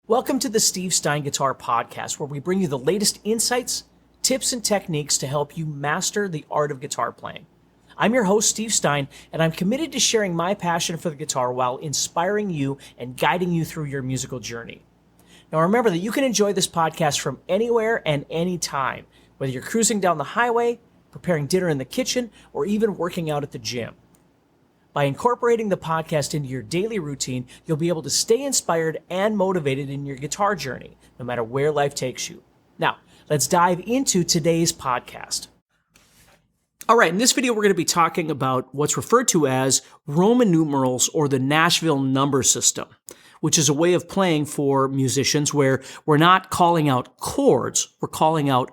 Welcome to the Steve Stein Guitar Podcast, where we bring you the latest insights, tips, and techniques to help you master the art of guitar playing. I'm your host, Steve Stein, and I'm committed to sharing my passion for the guitar while inspiring you and guiding you through your musical journey. Now remember that you can enjoy this podcast from anywhere and anytime, whether you're cruising down the highway, preparing dinner in the kitchen, or even working out at the gym. By incorporating the podcast into your daily routine, you'll be able to stay inspired and motivated in your guitar journey, no matter where life takes you. Now, let's dive into today's podcast. All right, in this video, we're going to be talking about what's referred to as Roman numerals or the Nashville number system, which is a way of playing for musicians where we're not calling out chords, we're calling out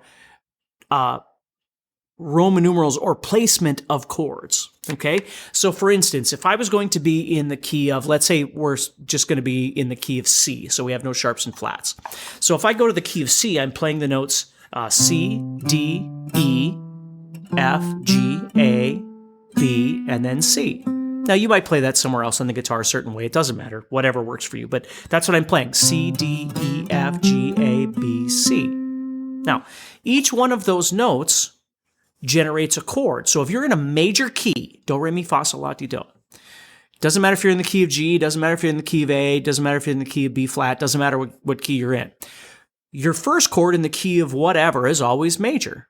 Roman numerals or placement of chords, okay? So for instance, if I was going to be in the key of, let's say we're just going to be in the key of C, so we have no sharps and flats. So if I go to the key of C, I'm playing the notes C, D, E, F, G, A, B, and then C. Now you might play that somewhere else on the guitar a certain way. It doesn't matter, whatever works for you, but that's what I'm playing, C, D, E, F, G, A, B, C. Now, each one of those notes generates a chord. So if you're in a major key, do, re, mi, fa, sol, la, ti, do. Doesn't matter if you're in the key of G, doesn't matter if you're in the key of A, doesn't matter if you're in the key of B flat, doesn't matter what key you're in. Your first chord in the key of whatever is always major.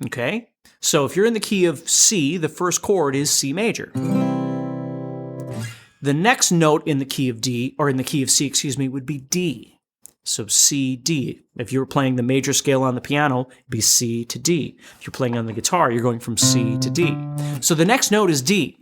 Okay? So if you're in the key of C, the first chord is C major. The next note in the key of D, or in the key of C, would be D. So C, D. If you were playing the major scale on the piano, it'd be C to D. If you're playing on the guitar, you're going from C to D. So the next note is D.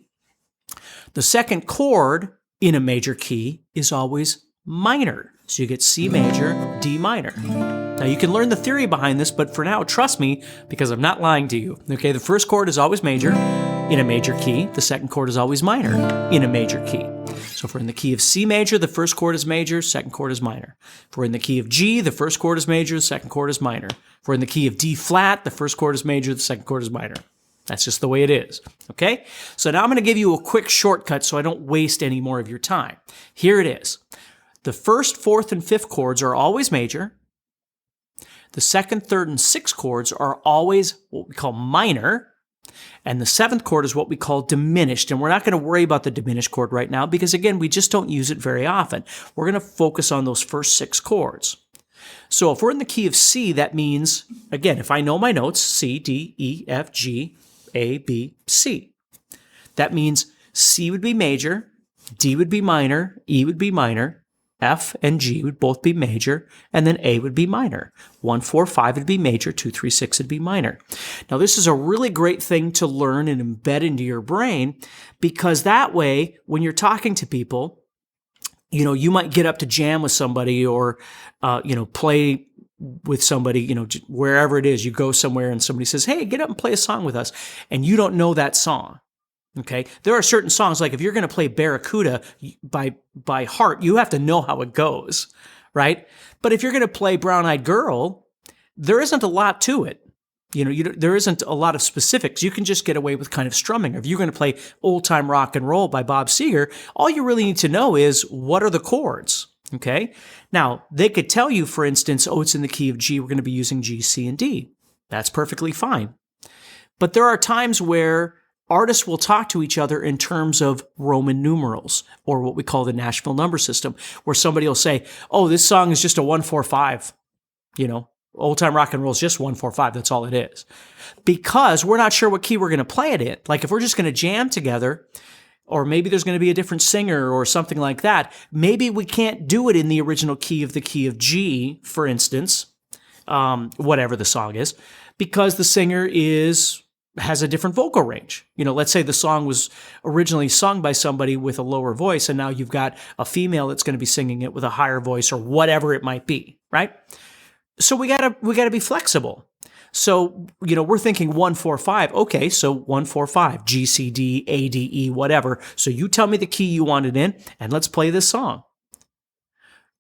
The second chord in a major key is always minor. So you get C major, D minor. Now you can learn the theory behind this, but for now, trust me, because I'm not lying to you. Okay, the first chord is always major in a major key. The second chord is always minor in a major key. So if we're in the key of C major, the first chord is major, second chord is minor. If we're in the key of G, the first chord is major, the second chord is minor. If we're in the key of D flat, the first chord is major, the second chord is minor. That's just the way it is, okay? So now I'm going to give you a quick shortcut so I don't waste any more of your time. Here it is. The first, fourth, and fifth chords are always major. The second, third, and sixth chords are always what we call minor. And the seventh chord is what we call diminished. And we're not going to worry about the diminished chord right now because, again, we just don't use it very often. We're going to focus on those first six chords. So if we're in the key of C, that means, again, if I know my notes, C, D, E, F, G, A, B, C. That means C would be major, D would be minor, E would be minor, F and G would both be major, and then A would be minor. 1, 4, 5 would be major, 2, 3, 6 would be minor. Now, this is a really great thing to learn and embed into your brain because that way, when you're talking to people, you might get up to jam with somebody or, play with somebody, wherever it is. You go somewhere and somebody says, hey, get up and play a song with us, and you don't know that song. Okay, there are certain songs, like if you're going to play Barracuda by heart, you have to know how it goes, right? But if you're going to play Brown Eyed Girl, there isn't a lot to it. There isn't a lot of specifics. You can just get away with kind of strumming. If you're going to play Old Time Rock and Roll by Bob Seger, all you really need to know is what are the chords, okay? Now, they could tell you, for instance, it's in the key of G, we're going to be using G, C, and D. That's perfectly fine. But there are times where artists will talk to each other in terms of Roman numerals, or what we call the Nashville number system, where somebody will say, this song is just a 1-4-5. Old Time Rock and Roll is just 1-4-5. That's all it is. Because we're not sure what key we're going to play it in. Like if we're just going to jam together, or maybe there's going to be a different singer or something like that, maybe we can't do it in the original key of the key of G, for instance, whatever the song is, because the singer has a different vocal range. Let's say the song was originally sung by somebody with a lower voice, and now you've got a female that's going to be singing it with a higher voice or whatever it might be, right? So we gotta be flexible. So, we're thinking 1-4-5. Okay, so 1-4-5, G, C, D, A, D, E, whatever. So you tell me the key you want it in, and let's play this song.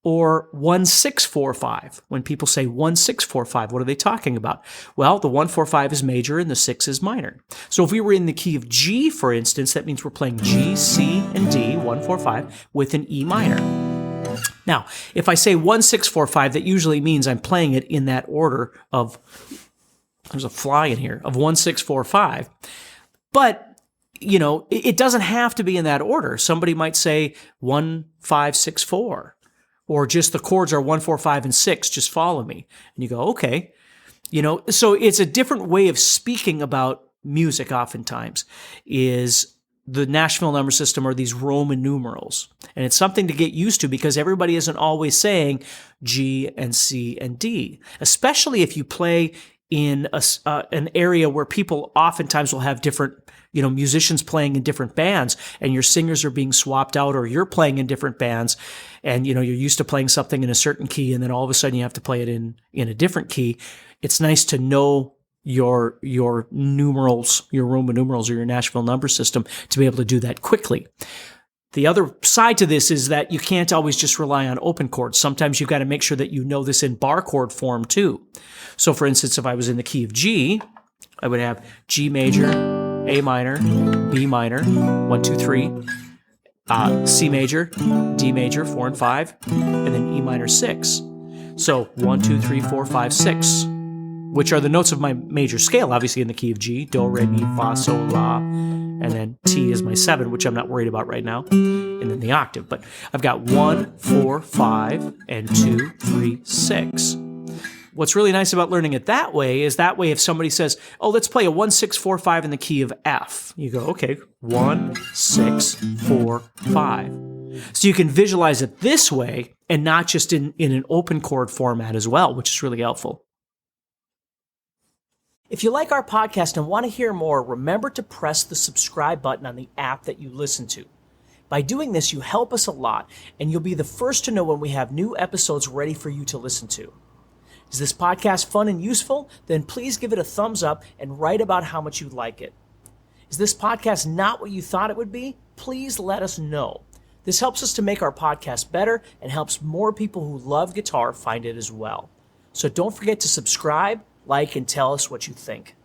Or 1-6-4-5. When people say 1-6-4-5, what are they talking about? Well, the 1-4-5 is major and the 6 is minor. So if we were in the key of G, for instance, that means we're playing G, C, and D, 1-4-5, with an E minor. Now, if I say 1, 6, 4, 5, that usually means I'm playing it in that order of, there's a fly in here, of 1, 6, 4, 5. But, it doesn't have to be in that order. Somebody might say 1, 5, 6, 4, or just the chords are 1, 4, 5, and 6. Just follow me. And you go, okay. So it's a different way of speaking about music oftentimes, is the Nashville number system or these Roman numerals. And it's something to get used to because everybody isn't always saying G and C and D, especially if you play in an area where people oftentimes will have different, musicians playing in different bands, and your singers are being swapped out, or you're playing in different bands, and you're used to playing something in a certain key, and then all of a sudden you have to play it in a different key. It's nice to know your numerals, your Roman numerals, or your Nashville number system to be able to do that quickly. The other side to this is that you can't always just rely on open chords. Sometimes you've got to make sure that you know this in bar chord form too. So for instance, if I was in the key of G, I would have G major, A minor, B minor, 1, 2, 3, C major, D major, 4 and 5, and then E minor 6. So 1, 2, 3, 4, 5, 6. Which are the notes of my major scale, obviously in the key of G, do, re, mi, fa, sol, la, and then T is my 7, which I'm not worried about right now, and then the octave. But I've got 1, 4, 5, and 2, 3, 6. What's really nice about learning it that way is if somebody says, oh, let's play a 1, 6, 4, 5 in the key of F, you go, okay, 1, 6, 4, 5. So you can visualize it this way and not just in an open chord format as well, which is really helpful. If you like our podcast and want to hear more, remember to press the subscribe button on the app that you listen to. By doing this, you help us a lot, and you'll be the first to know when we have new episodes ready for you to listen to. Is this podcast fun and useful? Then please give it a thumbs up and write about how much you like it. Is this podcast not what you thought it would be? Please let us know. This helps us to make our podcast better and helps more people who love guitar find it as well. So don't forget to subscribe, like, and tell us what you think.